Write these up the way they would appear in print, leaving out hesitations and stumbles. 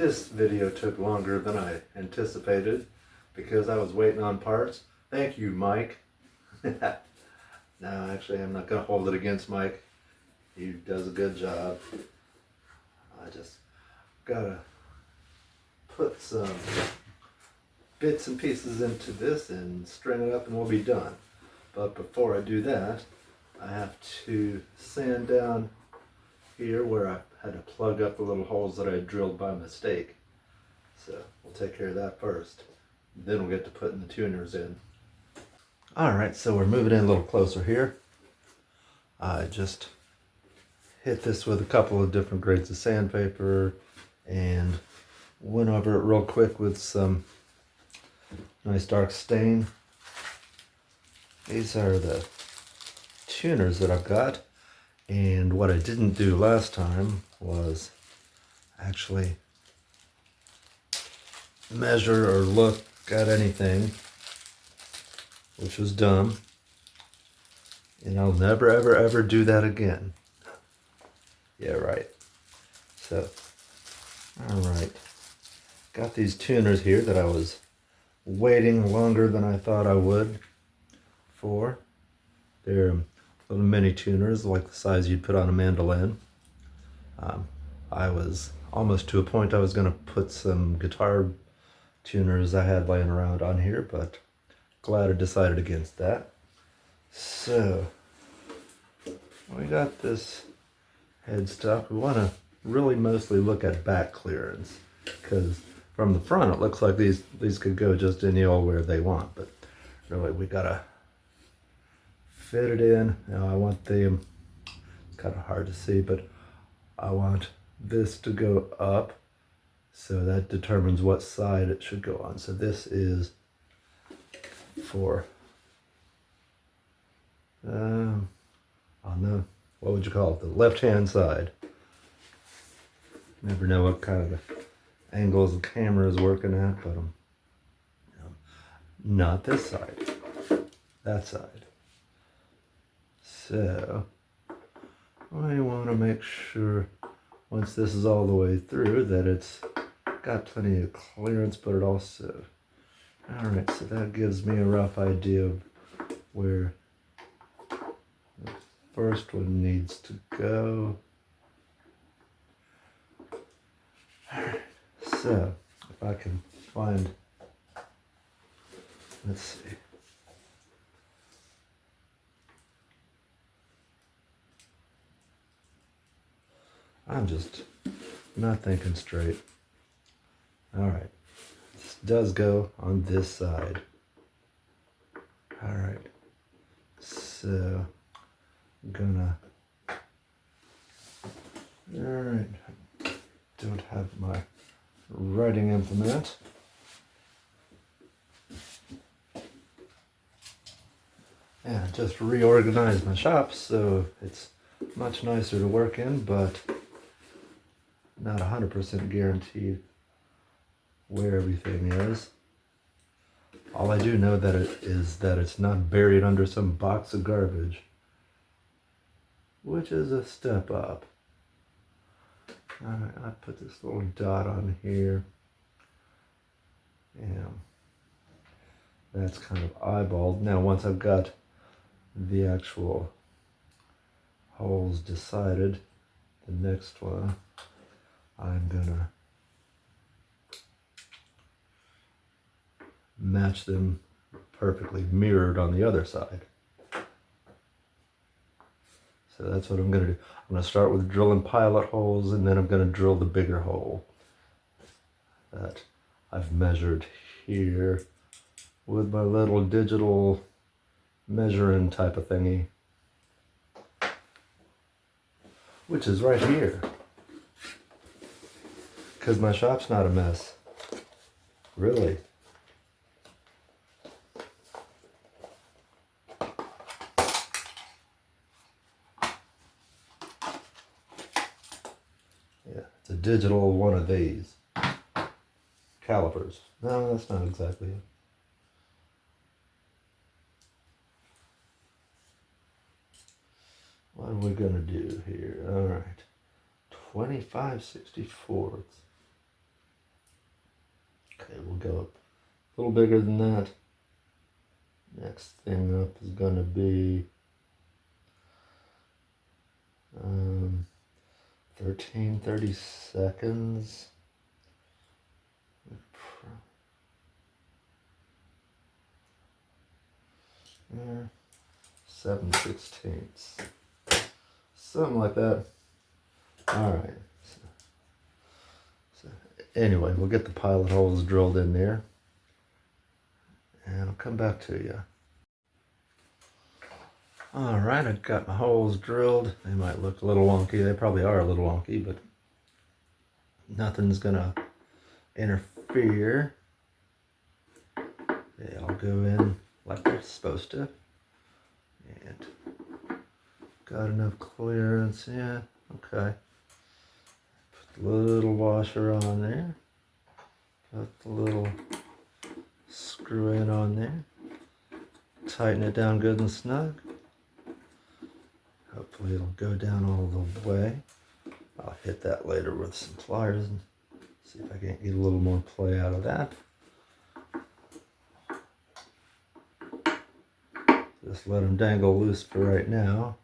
This video took longer than I anticipated because I was waiting on parts. Thank you, Mike. No, actually, I'm not going to hold it against Mike. He does a good job. I just gotta put some bits and pieces into this and string it up and we'll be done. But before I do that, I have to sand down here where I had to plug up the little holes that I drilled by mistake. So we'll take care of that first. Then we'll get to putting the tuners in. Alright, so we're moving in a little closer here. I just hit this with a couple of different grades of sandpaper and went over it real quick with some nice dark stain. These are the tuners that I've got, and what I didn't do last time was actually measure or look at anything, which was dumb, and I'll never ever do that again. Yeah, right. So, alright, got these tuners here that I was waiting longer than I thought I would for. They're little mini tuners, like the size you'd put on a mandolin. I was almost to a point I was going to put some guitar tuners I had laying around on here, but glad I decided against that. So, we got this headstock. We want to really mostly look at back clearance, because from the front it looks like these could go just any old where they want, but really we gotta fit it in. Now I want them, it's kind of hard to see, but I want this to go up, so that determines what side it should go on. So this is for on the, what would you call it, the left hand side. Never know what kind of angles the camera is working at, but not this side, that side. So I want to make sure once this is all the way through that it's got plenty of clearance, but it also, alright, so that gives me a rough idea of where the first one needs to go. Alright, so if I can find, let's see. I'm just not thinking straight. Alright, this does go on this side. Alright, so I'm gonna, alright, don't have my writing implement. And just reorganize my shop so it's much nicer to work in, but not 100% guaranteed where everything is. All I do know that it's not buried under some box of garbage, which is a step up. Alright, I put this little dot on here, and that's kind of eyeballed. Now once I've got the actual holes decided, the next one I'm gonna match them perfectly mirrored on the other side. So that's what I'm gonna do. I'm gonna start with drilling pilot holes, and then I'm gonna drill the bigger hole that I've measured here with my little digital measuring type of thingy, which is right here, because my shop's not a mess, really. Yeah, it's a digital one of these calipers. No, that's not exactly it. What are we gonna do here? All right, 25/64. go a little bigger than that. Next thing up is going to be 13:30 seconds. 7/16, something like that. All right. So anyway, we'll get the pilot holes drilled in there, and I'll come back to you. All right, I've got my holes drilled. They might look a little wonky. They probably are a little wonky, but nothing's gonna interfere. They all go in like they're supposed to. And got enough clearance, yeah, okay. Put the little washer on there. Put the little screw in on there. Tighten it down good and snug. Hopefully it'll go down all the way. I'll hit that later with some pliers and see if I can't get a little more play out of that. Just let them dangle loose for right now.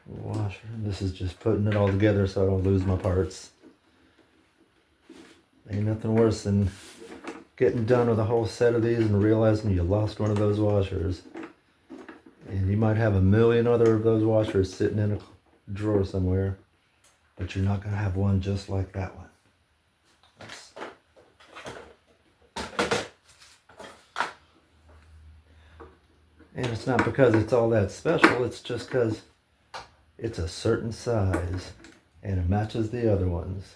Washer. This is just putting it all together so I don't lose my parts. Ain't nothing worse than getting done with a whole set of these and realizing you lost one of those washers. And you might have a million other of those washers sitting in a drawer somewhere, but you're not going to have one just like that one. And it's not because it's all that special, it's just because it's a certain size and it matches the other ones.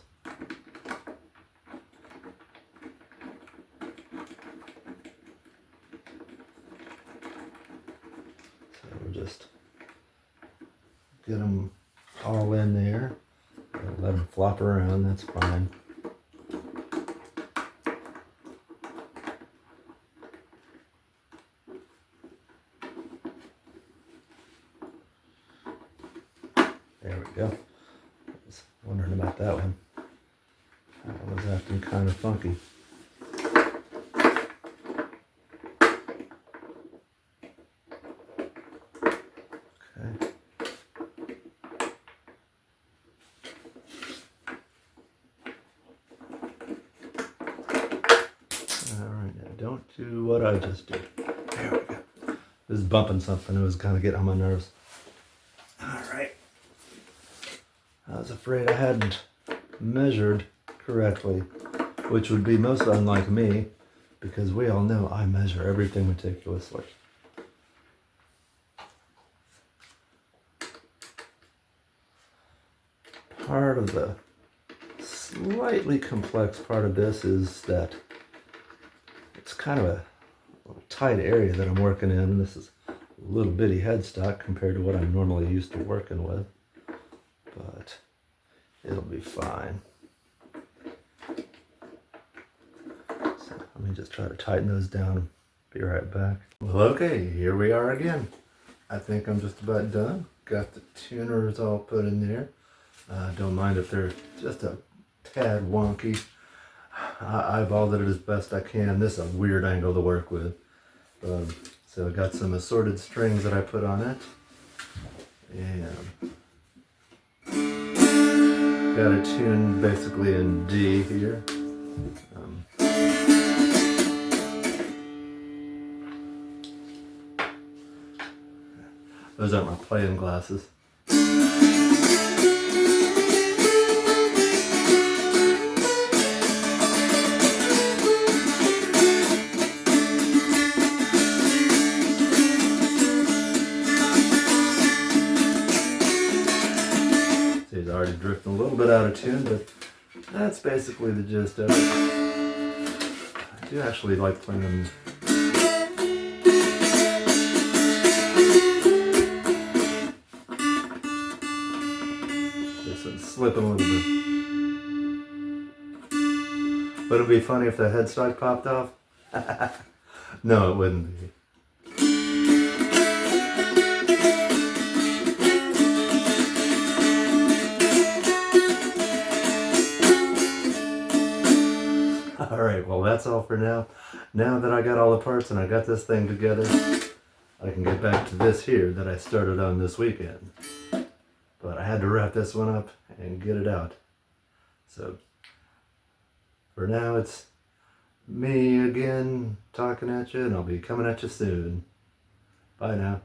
So we'll just get them all in there. Let them flop around, that's fine. There we go. I was wondering about that one. That one was acting kind of funky. Okay. Alright, now don't do what I just did. There we go. It was bumping something. It was kind of getting on my nerves. Alright. I was afraid I hadn't measured correctly, which would be most unlike me, because we all know I measure everything meticulously. Part of the slightly complex part of this is that it's kind of a tight area that I'm working in. This is a little bitty headstock compared to what I'm normally used to working with. But it'll be fine. So let me just try to tighten those down and be right back. Well, okay, here we are again. I think I'm just about done. Got the tuners all put in there. Don't mind if they're just a tad wonky. I eyeballed it as best I can. This is a weird angle to work with. So I got some assorted strings that I put on it. And got it tuned basically in D here. Those aren't my playing glasses. He's already drifting a little bit out of tune, but that's basically the gist of it. I do actually like playing them. This one's slipping a little bit. Would it be funny if the headstock popped off? No, it wouldn't be. that's all for now. Now that I got all the parts and I got this thing together, I can get back to this here that I started on this weekend. But I had to wrap this one up and get it out. So for now, it's me again talking at you, and I'll be coming at you soon. Bye now.